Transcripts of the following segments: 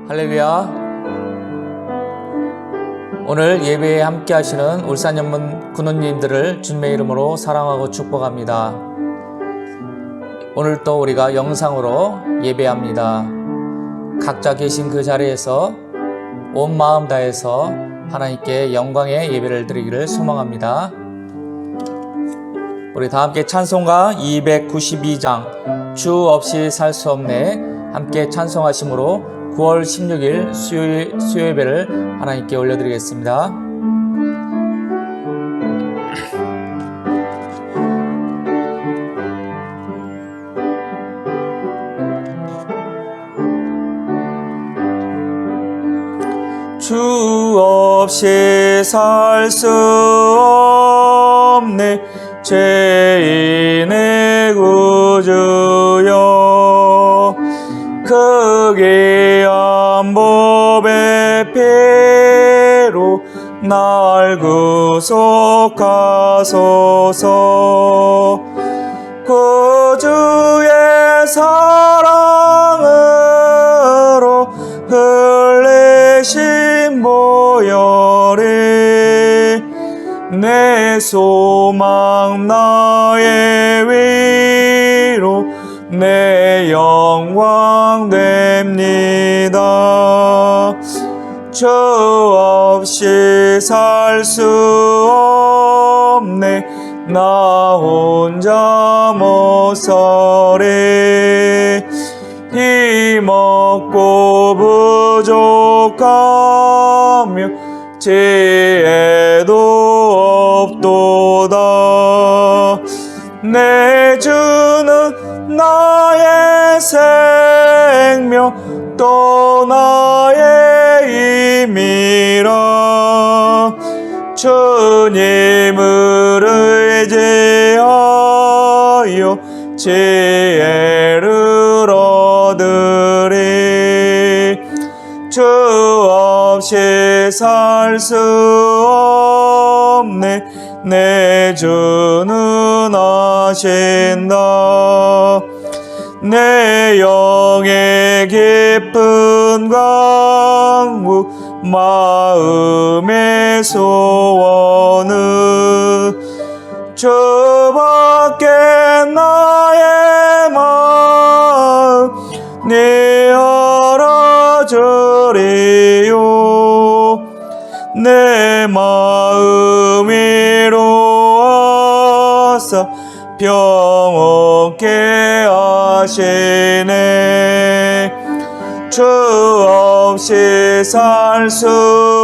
할렐루야. 오늘 예배에 함께 하시는 울산연문 군우님들을 주님의 이름으로 사랑하고 축복합니다. 오늘 또 우리가 영상으로 예배합니다. 각자 계신 그 자리에서 온 마음 다해서 하나님께 영광의 예배를 드리기를 소망합니다. 우리 다 함께 찬송가 292장 주 없이 살 수 없네 함께 찬송하심으로 9월 16일 수요 예배를 하나님께 올려드리겠습니다. 주 없이 살 수 없네 죄인의 구주여 그 귀한 보배 피로 날 구속하소서 구주의 사랑으로 흘리신 보혈이 내 소망 나의 위로 내 영광 됩니다. 주 없이 살 수 없네 나 혼자 못 살리 힘없고 부족하며 지혜도 없도다. 내 주는 나의 생명 또 나의 힘이라 주님을 의지하여 지혜를 얻으리. 주 없이 살 수 없네 내 주는 아신다. 내 영의 깊은 강구 마음의 소원은 주밖에 나의 마음 네 알아주리요. 내 마음 위로하사 평온케 하시네. 주 없이 살 수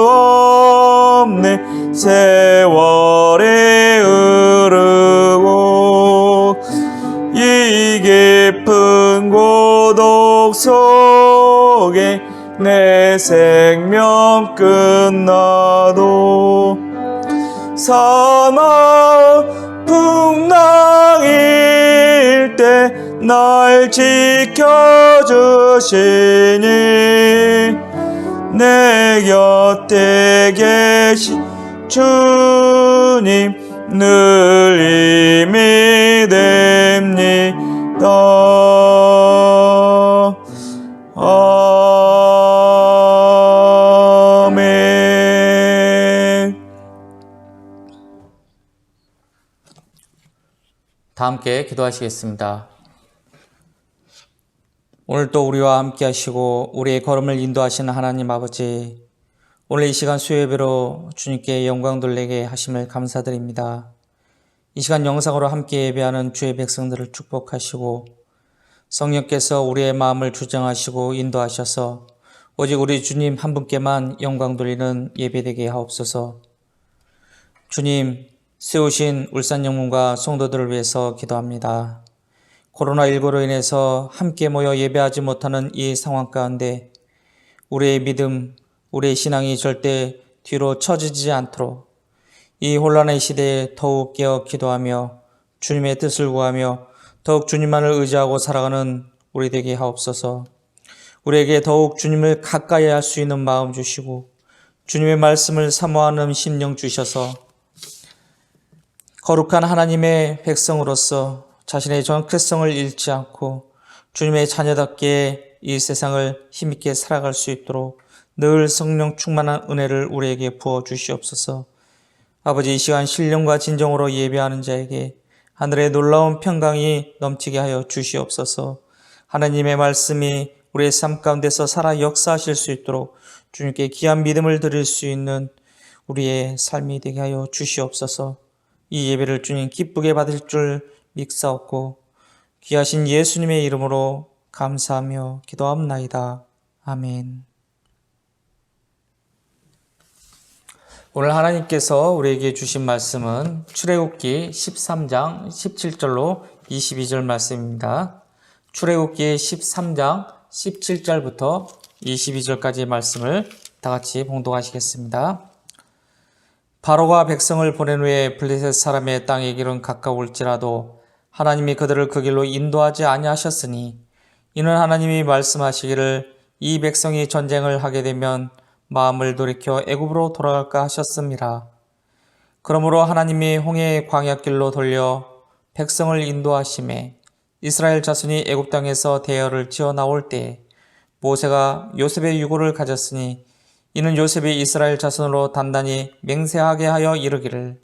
없네 세월이 흐르고 이 깊은 고독 속에 내 생명 끝나도 사나운 풍랑일 때 날 지켜주시니 내 곁에 계신 주님 늘 힘이 됩니다. 아멘. 다 함께 기도하시겠습니다. 오늘도 우리와 함께 하시고 우리의 걸음을 인도하시는 하나님 아버지, 오늘 이 시간 수요예배로 주님께 영광 돌리게 하심을 감사드립니다. 이 시간 영상으로 함께 예배하는 주의 백성들을 축복하시고 성령께서 우리의 마음을 주장하시고 인도하셔서 오직 우리 주님 한 분께만 영광 돌리는 예배되게 하옵소서. 주님, 세우신 울산영문과 성도들을 위해서 기도합니다. 코로나19로 인해서 함께 모여 예배하지 못하는 이 상황 가운데 우리의 믿음, 우리의 신앙이 절대 뒤로 처지지 않도록 이 혼란의 시대에 더욱 깨어 기도하며 주님의 뜻을 구하며 더욱 주님만을 의지하고 살아가는 우리 되게 하옵소서. 우리에게 더욱 주님을 가까이 할 수 있는 마음 주시고 주님의 말씀을 사모하는 심령 주셔서 거룩한 하나님의 백성으로서 자신의 정체성을 잃지 않고 주님의 자녀답게 이 세상을 힘있게 살아갈 수 있도록 늘 성령 충만한 은혜를 우리에게 부어 주시옵소서. 아버지, 이 시간 신령과 진정으로 예배하는 자에게 하늘의 놀라운 평강이 넘치게 하여 주시옵소서. 하나님의 말씀이 우리의 삶 가운데서 살아 역사하실 수 있도록 주님께 귀한 믿음을 드릴 수 있는 우리의 삶이 되게 하여 주시옵소서. 이 예배를 주님 기쁘게 받을 줄 믿사옵고 귀하신 예수님의 이름으로 감사하며 기도합나이다. 아멘. 오늘 하나님께서 우리에게 주신 말씀은 출애굽기 13장 17절로 22절 말씀입니다. 출애굽기 13장 17절부터 22절까지의 말씀을 다 같이 봉독하시겠습니다. 바로가 백성을 보낸 후에 블레셋 사람의 땅의 길은 가까울지라도 하나님이 그들을 그 길로 인도하지 아니하셨으니 이는 하나님이 말씀하시기를 이 백성이 전쟁을 하게 되면 마음을 돌이켜 애굽으로 돌아갈까 하셨습니다. 그러므로 하나님이 홍해의 광야길로 돌려 백성을 인도하심에 이스라엘 자손이 애굽 땅에서 대열을 지어 나올 때에 모세가 요셉의 유고를 가졌으니 이는 요셉이 이스라엘 자손으로 단단히 맹세하게 하여 이르기를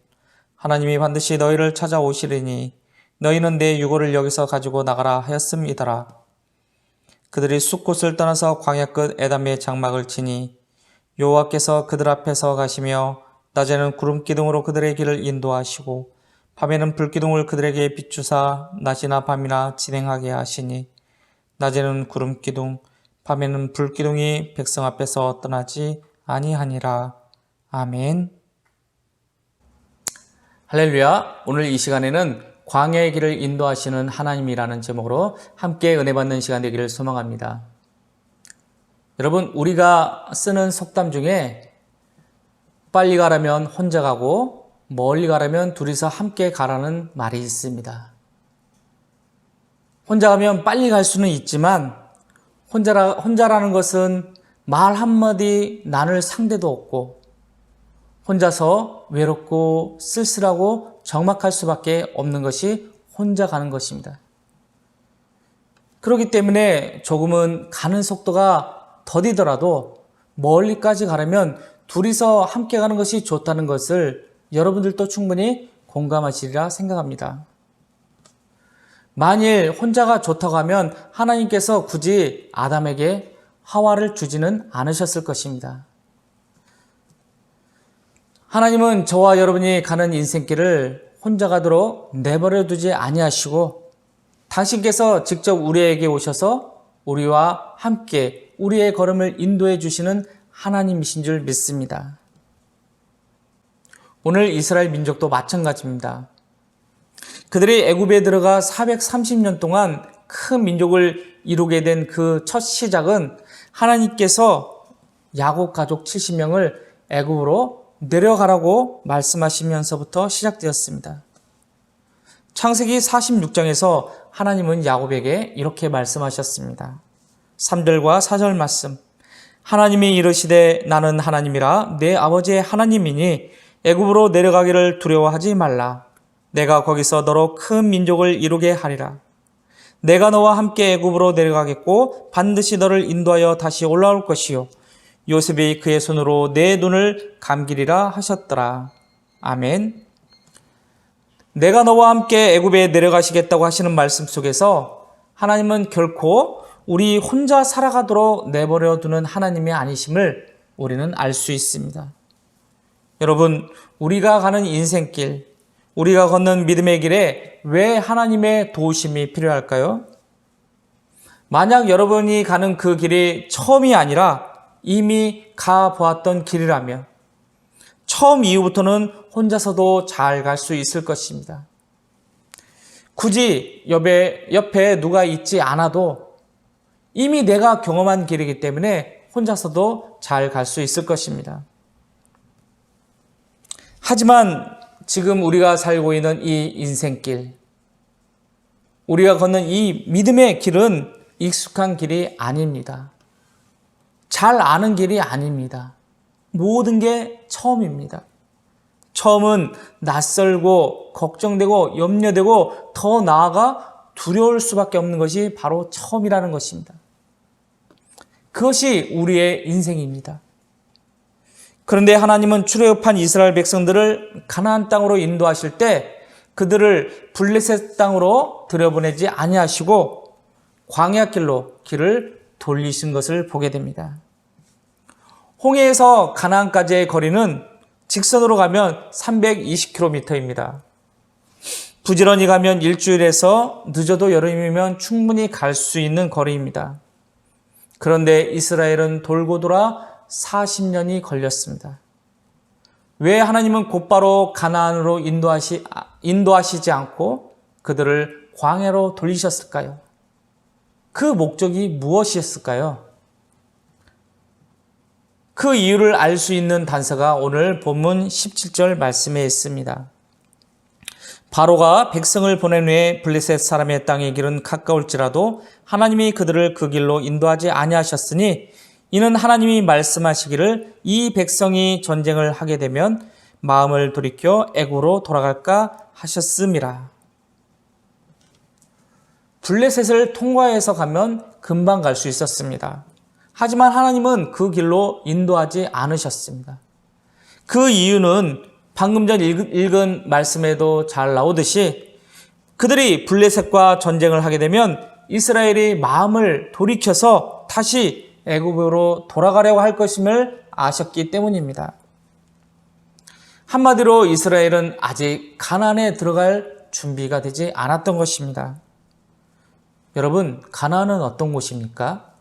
하나님이 반드시 너희를 찾아오시리니 너희는 내 유고를 여기서 가지고 나가라 하였음이더라. 그들이 숲곳을 떠나서 광야 끝 에담의 장막을 치니 여호와께서 그들 앞에서 가시며 낮에는 구름 기둥으로 그들의 길을 인도하시고 밤에는 불기둥을 그들에게 비추사 낮이나 밤이나 진행하게 하시니 낮에는 구름 기둥 밤에는 불기둥이 백성 앞에서 떠나지 아니하니라. 아멘. 할렐루야. 오늘 이 시간에는 광야의 길을 인도하시는 하나님이라는 제목으로 함께 은혜 받는 시간 되기를 소망합니다. 여러분, 우리가 쓰는 속담 중에 빨리 가라면 혼자 가고 멀리 가라면 둘이서 함께 가라는 말이 있습니다. 혼자 가면 빨리 갈 수는 있지만 혼자라는 것은 말 한마디 나눌 상대도 없고 혼자서 외롭고 쓸쓸하고 적막할 수밖에 없는 것이 혼자 가는 것입니다. 그렇기 때문에 조금은 가는 속도가 더디더라도 멀리까지 가려면 둘이서 함께 가는 것이 좋다는 것을 여러분들도 충분히 공감하시리라 생각합니다. 만일 혼자가 좋다고 하면 하나님께서 굳이 아담에게 하와를 주지는 않으셨을 것입니다. 하나님은 저와 여러분이 가는 인생길을 혼자 가도록 내버려 두지 아니하시고 당신께서 직접 우리에게 오셔서 우리와 함께 우리의 걸음을 인도해 주시는 하나님이신 줄 믿습니다. 오늘 이스라엘 민족도 마찬가지입니다. 그들이 애굽에 들어가 430년 동안 큰 민족을 이루게 된 그 첫 시작은 하나님께서 야곱 가족 70명을 애굽으로 내려가라고 말씀하시면서부터 시작되었습니다. 창세기 46장에서 하나님은 야곱에게 이렇게 말씀하셨습니다. 3절과 4절 말씀. 하나님이 이르시되 나는 하나님이라 내 아버지의 하나님이니 애굽으로 내려가기를 두려워하지 말라. 내가 거기서 너로 큰 민족을 이루게 하리라. 내가 너와 함께 애굽으로 내려가겠고 반드시 너를 인도하여 다시 올라올 것이요 요셉이 그의 손으로 내 눈을 감기리라 하셨더라. 아멘. 내가 너와 함께 애굽에 내려가시겠다고 하시는 말씀 속에서 하나님은 결코 우리 혼자 살아가도록 내버려 두는 하나님이 아니심을 우리는 알 수 있습니다. 여러분, 우리가 가는 인생길, 우리가 걷는 믿음의 길에 왜 하나님의 도우심이 필요할까요? 만약 여러분이 가는 그 길이 처음이 아니라 이미 가보았던 길이라면 처음 이후부터는 혼자서도 잘 갈 수 있을 것입니다. 굳이 옆에 누가 있지 않아도 이미 내가 경험한 길이기 때문에 혼자서도 잘 갈 수 있을 것입니다. 하지만 지금 우리가 살고 있는 이 인생길, 우리가 걷는 이 믿음의 길은 익숙한 길이 아닙니다. 잘 아는 길이 아닙니다. 모든 게 처음입니다. 처음은 낯설고 걱정되고 염려되고 더 나아가 두려울 수밖에 없는 것이 바로 처음이라는 것입니다. 그것이 우리의 인생입니다. 그런데 하나님은 출애굽한 이스라엘 백성들을 가나안 땅으로 인도하실 때 그들을 블레셋 땅으로 들여보내지 아니하시고 광야 길로 길을 돌리신 것을 보게 됩니다. 홍해에서 가나안까지의 거리는 직선으로 가면 320km입니다. 부지런히 가면 일주일에서 늦어도 여름이면 충분히 갈 수 있는 거리입니다. 그런데 이스라엘은 돌고 돌아 40년이 걸렸습니다. 왜 하나님은 곧바로 가나안으로 인도하시지 않고 그들을 광야로 돌리셨을까요? 그 목적이 무엇이었을까요? 그 이유를 알 수 있는 단서가 오늘 본문 17절 말씀에 있습니다. 바로가 백성을 보낸 후에 블레셋 사람의 땅의 길은 가까울지라도 하나님이 그들을 그 길로 인도하지 아니하셨으니 이는 하나님이 말씀하시기를 이 백성이 전쟁을 하게 되면 마음을 돌이켜 애굽으로 돌아갈까 하셨음이라. 블레셋을 통과해서 가면 금방 갈 수 있었습니다. 하지만 하나님은 그 길로 인도하지 않으셨습니다. 그 이유는 방금 전 읽은 말씀에도 잘 나오듯이 그들이 블레셋과 전쟁을 하게 되면 이스라엘이 마음을 돌이켜서 다시 애굽으로 돌아가려고 할 것임을 아셨기 때문입니다. 한마디로 이스라엘은 아직 가나안에 들어갈 준비가 되지 않았던 것입니다. 여러분, 가나안은 어떤 곳입니까?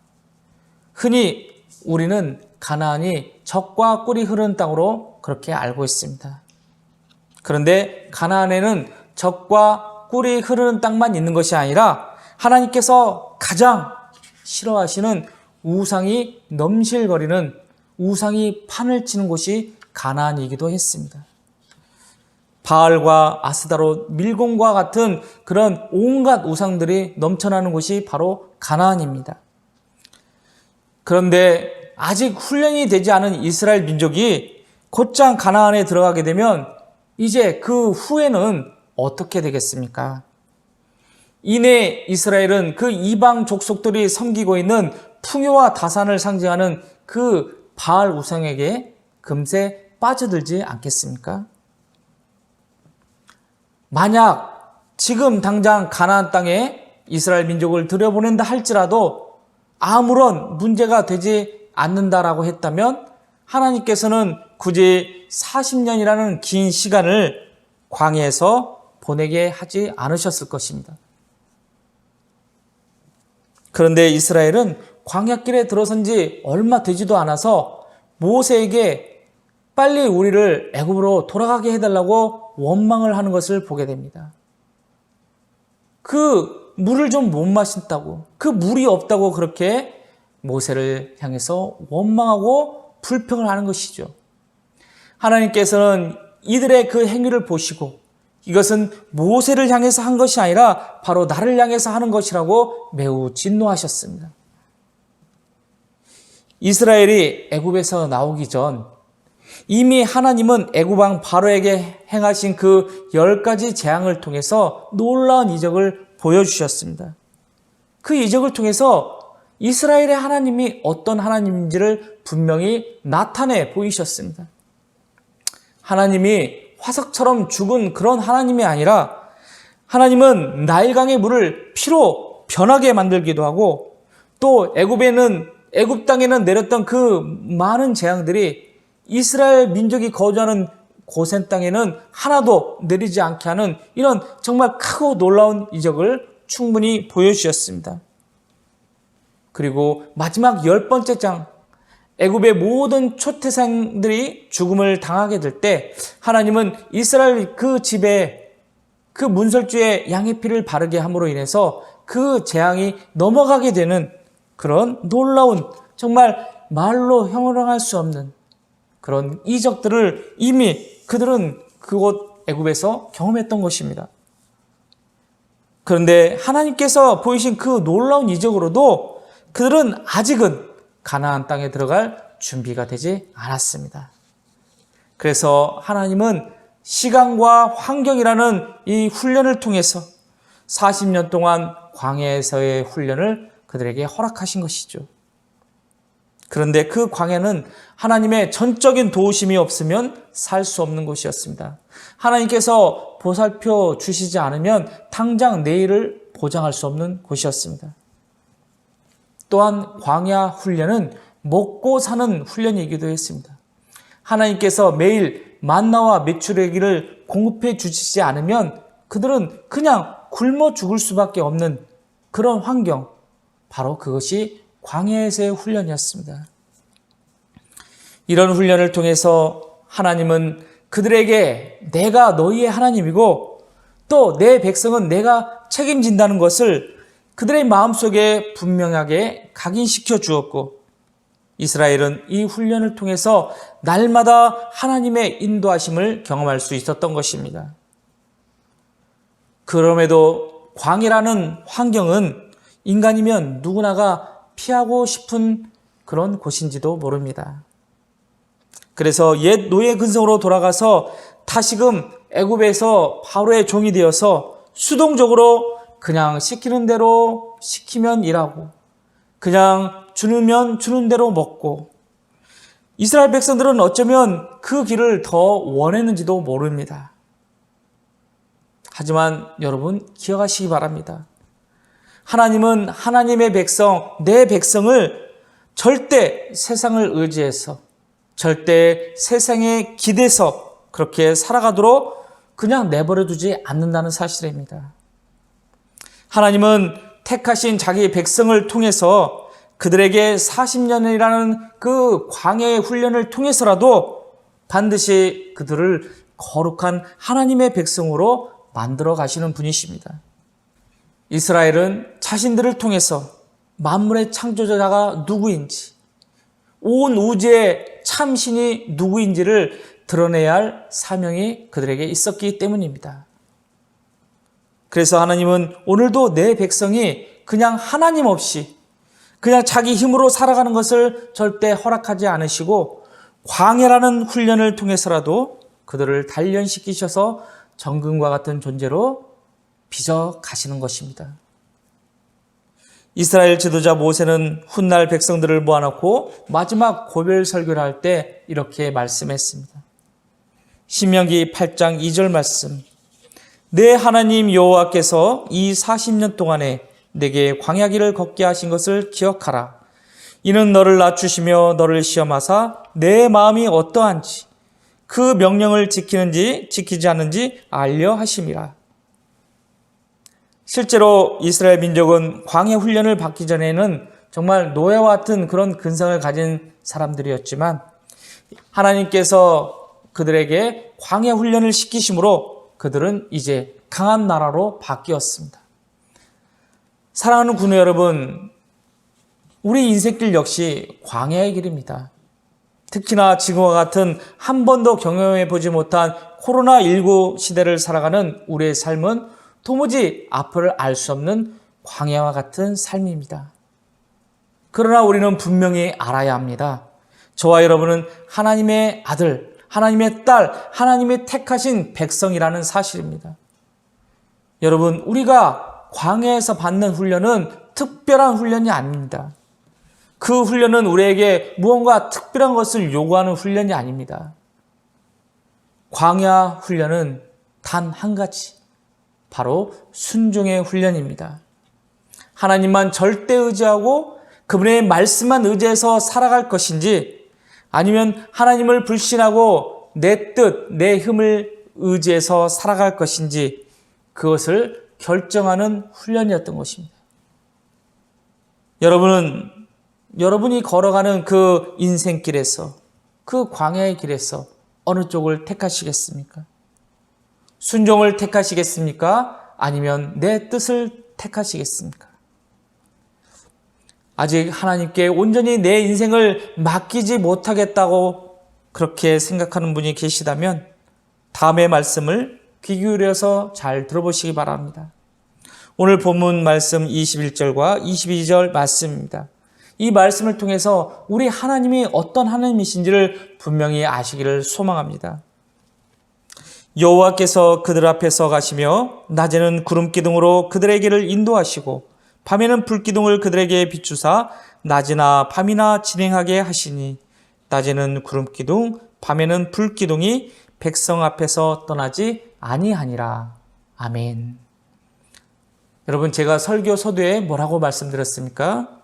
흔히 우리는 가나안이 젖과 꿀이 흐르는 땅으로 그렇게 알고 있습니다. 그런데 가나안에는 젖과 꿀이 흐르는 땅만 있는 것이 아니라 하나님께서 가장 싫어하시는 우상이 넘실거리는 우상이 판을 치는 곳이 가나안이기도 했습니다. 바알과 아스다롯, 밀공과 같은 그런 온갖 우상들이 넘쳐나는 곳이 바로 가나안입니다. 그런데 아직 훈련이 되지 않은 이스라엘 민족이 곧장 가나안에 들어가게 되면 이제 그 후에는 어떻게 되겠습니까? 이내 이스라엘은 그 이방 족속들이 섬기고 있는 풍요와 다산을 상징하는 그 바알 우상에게 금세 빠져들지 않겠습니까? 만약 지금 당장 가나안 땅에 이스라엘 민족을 들여보낸다 할지라도 아무런 문제가 되지 않는다라고 했다면 하나님께서는 굳이 40년이라는 긴 시간을 광야에서 보내게 하지 않으셨을 것입니다. 그런데 이스라엘은 광야길에 들어선 지 얼마 되지도 않아서 모세에게 빨리 우리를 애굽으로 돌아가게 해달라고 원망을 하는 것을 보게 됩니다. 그 물을 좀 못 마신다고, 그 물이 없다고 그렇게 모세를 향해서 원망하고 불평을 하는 것이죠. 하나님께서는 이들의 그 행위를 보시고 이것은 모세를 향해서 한 것이 아니라 바로 나를 향해서 하는 것이라고 매우 진노하셨습니다. 이스라엘이 애굽에서 나오기 전 이미 하나님은 애굽 왕 바로에게 행하신 그 10가지 재앙을 통해서 놀라운 이적을 보여주셨습니다. 그 이적을 통해서 이스라엘의 하나님이 어떤 하나님인지를 분명히 나타내 보이셨습니다. 하나님이 화석처럼 죽은 그런 하나님이 아니라 하나님은 나일강의 물을 피로 변하게 만들기도 하고 또 애굽 땅에는 내렸던 그 많은 재앙들이 이스라엘 민족이 거주하는 고센 땅에는 하나도 내리지 않게 하는 이런 정말 크고 놀라운 이적을 충분히 보여주셨습니다. 그리고 마지막 10번째 장, 애굽의 모든 초태생들이 죽음을 당하게 될 때 하나님은 이스라엘 그 집에 그 문설주에 양의 피를 바르게 함으로 인해서 그 재앙이 넘어가게 되는 그런 놀라운 정말 말로 형용할 수 없는 그런 이적들을 이미 그들은 그곳 애굽에서 경험했던 것입니다. 그런데 하나님께서 보이신 그 놀라운 이적으로도 그들은 아직은 가나안 땅에 들어갈 준비가 되지 않았습니다. 그래서 하나님은 시간과 환경이라는 이 훈련을 통해서 40년 동안 광야에서의 훈련을 그들에게 허락하신 것이죠. 그런데 그 광야는 하나님의 전적인 도우심이 없으면 살 수 없는 곳이었습니다. 하나님께서 보살펴 주시지 않으면 당장 내일을 보장할 수 없는 곳이었습니다. 또한 광야 훈련은 먹고 사는 훈련이기도 했습니다. 하나님께서 매일 만나와 메추라기를 공급해 주시지 않으면 그들은 그냥 굶어 죽을 수밖에 없는 그런 환경, 바로 그것이 광야에서의 훈련이었습니다. 이런 훈련을 통해서 하나님은 그들에게 내가 너희의 하나님이고 또 내 백성은 내가 책임진다는 것을 그들의 마음속에 분명하게 각인시켜 주었고, 이스라엘은 이 훈련을 통해서 날마다 하나님의 인도하심을 경험할 수 있었던 것입니다. 그럼에도 광야라는 환경은 인간이면 누구나가 피하고 싶은 그런 곳인지도 모릅니다. 그래서 옛 노예 근성으로 돌아가서 다시금 애굽에서 바로의 종이 되어서 수동적으로 그냥 시키는 대로 시키면 일하고 그냥 주면 주는 대로 먹고, 이스라엘 백성들은 어쩌면 그 길을 더 원했는지도 모릅니다. 하지만 여러분 기억하시기 바랍니다. 하나님은 하나님의 백성, 내 백성을 절대 세상을 의지해서 절대 세상에 기대서 그렇게 살아가도록 그냥 내버려 두지 않는다는 사실입니다. 하나님은 택하신 자기 백성을 통해서 그들에게 40년이라는 그 광야의 훈련을 통해서라도 반드시 그들을 거룩한 하나님의 백성으로 만들어 가시는 분이십니다. 이스라엘은 자신들을 통해서 만물의 창조자가 누구인지, 온 우주의 참신이 누구인지를 드러내야 할 사명이 그들에게 있었기 때문입니다. 그래서 하나님은 오늘도 내 백성이 그냥 하나님 없이 그냥 자기 힘으로 살아가는 것을 절대 허락하지 않으시고 광야라는 훈련을 통해서라도 그들을 단련시키셔서 정금과 같은 존재로 빚어 가시는 것입니다. 이스라엘 지도자 모세는 훗날 백성들을 모아놓고 마지막 고별 설교를 할 때 이렇게 말씀했습니다. 신명기 8장 2절 말씀. 내 하나님 여호와께서 이 40년 동안에 내게 광야길을 걷게 하신 것을 기억하라. 이는 너를 낮추시며 너를 시험하사 내 마음이 어떠한지 그 명령을 지키는지 지키지 않는지 알려 하심이라. 실제로 이스라엘 민족은 광야 훈련을 받기 전에는 정말 노예와 같은 그런 근성을 가진 사람들이었지만 하나님께서 그들에게 광야 훈련을 시키심으로 그들은 이제 강한 나라로 바뀌었습니다. 사랑하는 군우 여러분, 우리 인생길 역시 광야의 길입니다. 특히나 지금과 같은 한 번도 경험해 보지 못한 코로나19 시대를 살아가는 우리의 삶은 도무지 앞을 알 수 없는 광야와 같은 삶입니다. 그러나 우리는 분명히 알아야 합니다. 저와 여러분은 하나님의 아들, 하나님의 딸, 하나님의 택하신 백성이라는 사실입니다. 여러분, 우리가 광야에서 받는 훈련은 특별한 훈련이 아닙니다. 그 훈련은 우리에게 무언가 특별한 것을 요구하는 훈련이 아닙니다. 광야 훈련은 단 한 가지, 바로 순종의 훈련입니다. 하나님만 절대 의지하고 그분의 말씀만 의지해서 살아갈 것인지, 아니면 하나님을 불신하고 내 뜻, 내 힘을 의지해서 살아갈 것인지, 그것을 결정하는 훈련이었던 것입니다. 여러분이 걸어가는 그 인생길에서, 그 광야의 길에서 어느 쪽을 택하시겠습니까? 순종을 택하시겠습니까? 아니면 내 뜻을 택하시겠습니까? 아직 하나님께 온전히 내 인생을 맡기지 못하겠다고 그렇게 생각하는 분이 계시다면 다음의 말씀을 귀 기울여서 잘 들어보시기 바랍니다. 오늘 본문 말씀 21절과 22절 말씀입니다. 이 말씀을 통해서 우리 하나님이 어떤 하나님이신지를 분명히 아시기를 소망합니다. 여호와께서 그들 앞에서 가시며 낮에는 구름 기둥으로 그들의 길을 인도하시고 밤에는 불 기둥을 그들에게 비추사 낮이나 밤이나 진행하게 하시니 낮에는 구름기둥 밤에는 불기둥이 백성 앞에서 떠나지 아니하니라. 아멘. 여러분, 제가 설교 서두에 뭐라고 말씀드렸습니까?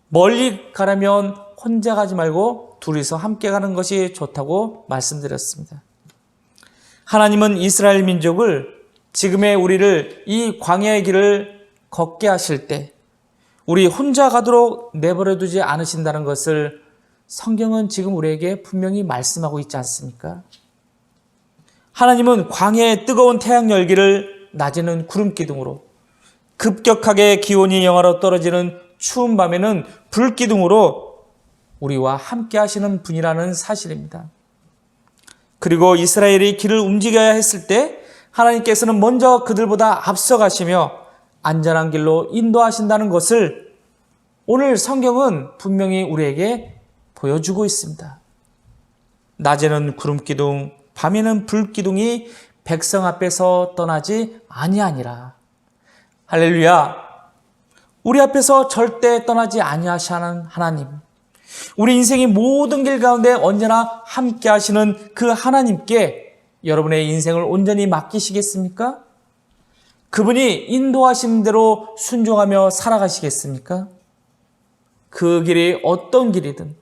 멀리 가려면 혼자 가지 말고 둘이서 함께 가는 것이 좋다고 말씀드렸습니다. 하나님은 이스라엘 민족을 지금의 우리를 이 광야의 길을 걷게 하실 때 우리 혼자 가도록 내버려 두지 않으신다는 것을 성경은 지금 우리에게 분명히 말씀하고 있지 않습니까? 하나님은 광야의 뜨거운 태양 열기를 낮에는 구름기둥으로, 급격하게 기온이 영하로 떨어지는 추운 밤에는 불기둥으로 우리와 함께 하시는 분이라는 사실입니다. 그리고 이스라엘이 길을 움직여야 했을 때 하나님께서는 먼저 그들보다 앞서가시며 안전한 길로 인도하신다는 것을 오늘 성경은 분명히 우리에게 보여주고 있습니다. 낮에는 구름기둥, 밤에는 불기둥이 백성 앞에서 떠나지 아니하니라. 할렐루야! 우리 앞에서 절대 떠나지 아니하시는 하나님, 우리 인생의 모든 길 가운데 언제나 함께 하시는 그 하나님께 여러분의 인생을 온전히 맡기시겠습니까? 그분이 인도하시는 대로 순종하며 살아가시겠습니까? 그 길이 어떤 길이든,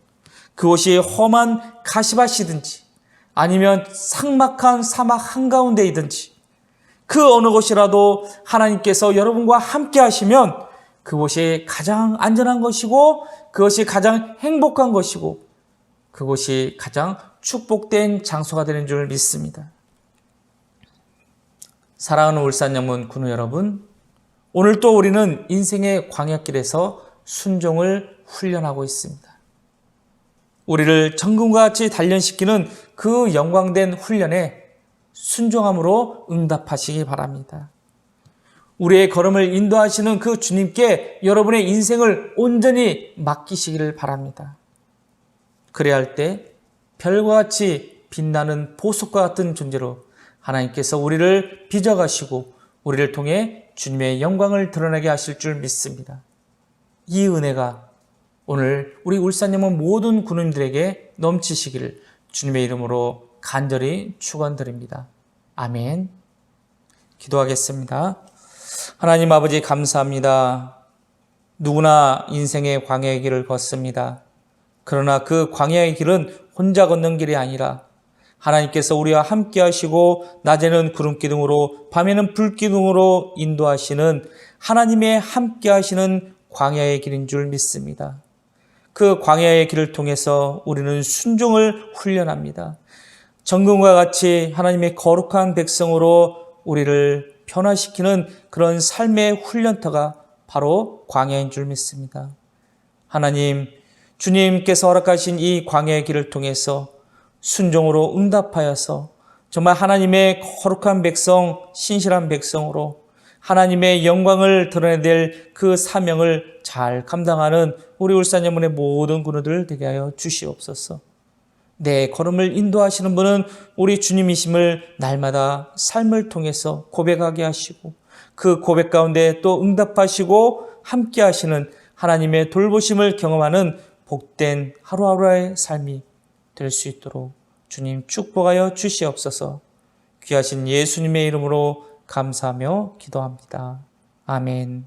그곳이 험한 가시밭이든지 아니면 삭막한 사막 한가운데이든지 그 어느 곳이라도 하나님께서 여러분과 함께 하시면 그곳이 가장 안전한 것이고 그것이 가장 행복한 것이고 그곳이 가장 축복된 장소가 되는 줄 믿습니다. 사랑하는 울산영문 군우 여러분, 오늘 또 우리는 인생의 광야길에서 순종을 훈련하고 있습니다. 우리를 정금과 같이 단련시키는 그 영광된 훈련에 순종함으로 응답하시기 바랍니다. 우리의 걸음을 인도하시는 그 주님께 여러분의 인생을 온전히 맡기시기를 바랍니다. 그래야 할 때 별과 같이 빛나는 보석과 같은 존재로 하나님께서 우리를 빚어가시고 우리를 통해 주님의 영광을 드러나게 하실 줄 믿습니다. 이 은혜가 오늘 우리 울산영문 모든 군우님들에게 넘치시기를 주님의 이름으로 간절히 축원드립니다. 아멘. 기도하겠습니다. 하나님 아버지 감사합니다. 누구나 인생의 광야의 길을 걷습니다. 그러나 그 광야의 길은 혼자 걷는 길이 아니라 하나님께서 우리와 함께 하시고 낮에는 구름기둥으로 밤에는 불기둥으로 인도하시는 하나님의 함께 하시는 광야의 길인 줄 믿습니다. 그 광야의 길을 통해서 우리는 순종을 훈련합니다. 정금과 같이 하나님의 거룩한 백성으로 우리를 변화시키는 그런 삶의 훈련터가 바로 광야인 줄 믿습니다. 하나님, 주님께서 허락하신 이 광야의 길을 통해서 순종으로 응답하여서 정말 하나님의 거룩한 백성, 신실한 백성으로 하나님의 영광을 드러내될 그 사명을 잘 감당하는 우리 울산영문의 모든 군우들 되게 하여 주시옵소서. 내 걸음을 인도하시는 분은 우리 주님이심을 날마다 삶을 통해서 고백하게 하시고 그 고백 가운데 또 응답하시고 함께 하시는 하나님의 돌보심을 경험하는 복된 하루하루의 삶이 될 수 있도록 주님 축복하여 주시옵소서. 귀하신 예수님의 이름으로 감사하며 기도합니다. 아멘.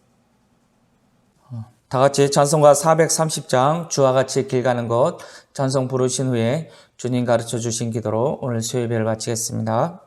다 같이 찬송가 430장 주와 같이 길 가는 것 찬송 부르신 후에 주님 가르쳐 주신 기도로 오늘 수요예배를 마치겠습니다.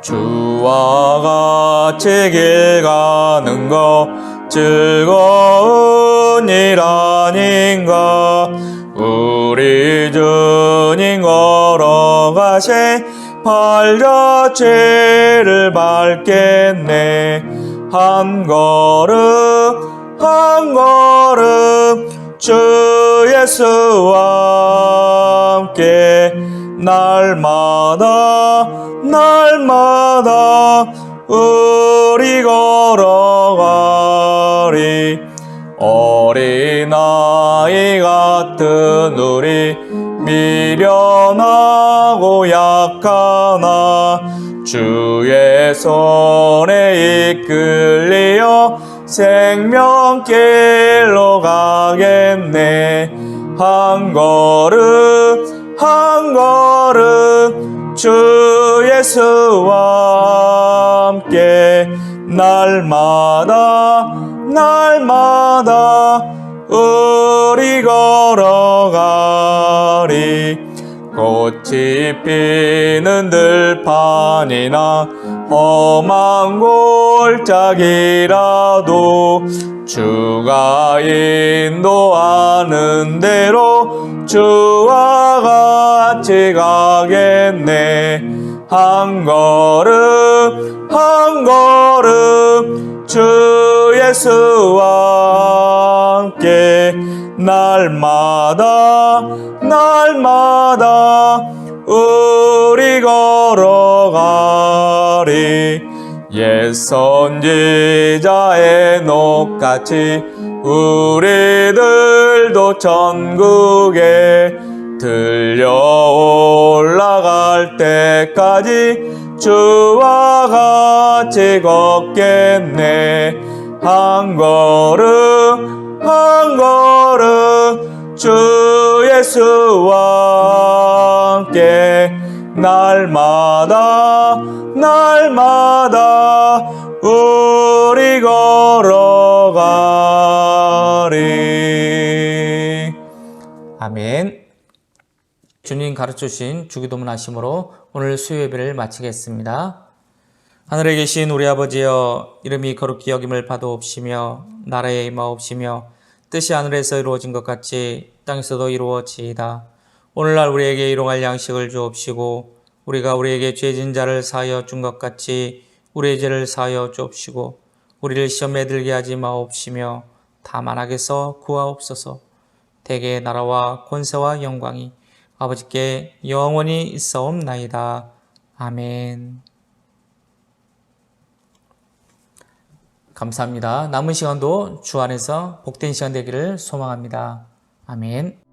주와 같이 길 가는 것 즐거운 일 아닌가. 우리 주님 걸어가신 발자취를 밟겠네. 한 걸음 한 걸음 주 예수와 함께 날마다 날마다 우리 걸어가리. 어린아이 같은 우리 미련하고 약 생각하나 주의 손에 이끌리어 생명길로 가겠네. 한 걸음 한 걸음 주 예수와 함께 날마다 우리 걸어가리. 꽃이 피는 들판이나 험한 골짜기라도 주가 인도하는 대로 주와 같이 가겠네. 한 걸음 주 예수와 함께 날마다 우리 걸어가리. 옛 선지자 에녹같이 우리들도 천국에 들려 올라갈 때까지 주와 같이 걷겠네. 한 걸음 주 예수와 함께 날마다 우리 걸어가리. 아멘. 주님 가르쳐주신 주기도문 하심으로 오늘 수요예배를 마치겠습니다. 하늘에 계신 우리 아버지여, 이름이 거룩히 여김을 받아옵시며 나라의 임하옵시며 뜻이 하늘에서 이루어진 것 같이 땅에서도 이루어지이다. 오늘날 우리에게 일용할 양식을 주옵시고 우리가 우리에게 죄진 자를 사하여 준 것 같이 우리의 죄를 사하여 주옵시고 우리를 시험에 들게 하지 마옵시며 다만 악에서 구하옵소서. 대개의 나라와 권세와 영광이 아버지께 영원히 있사옵나이다. 아멘. 감사합니다. 남은 시간도 주 안에서 복된 시간 되기를 소망합니다. 아멘.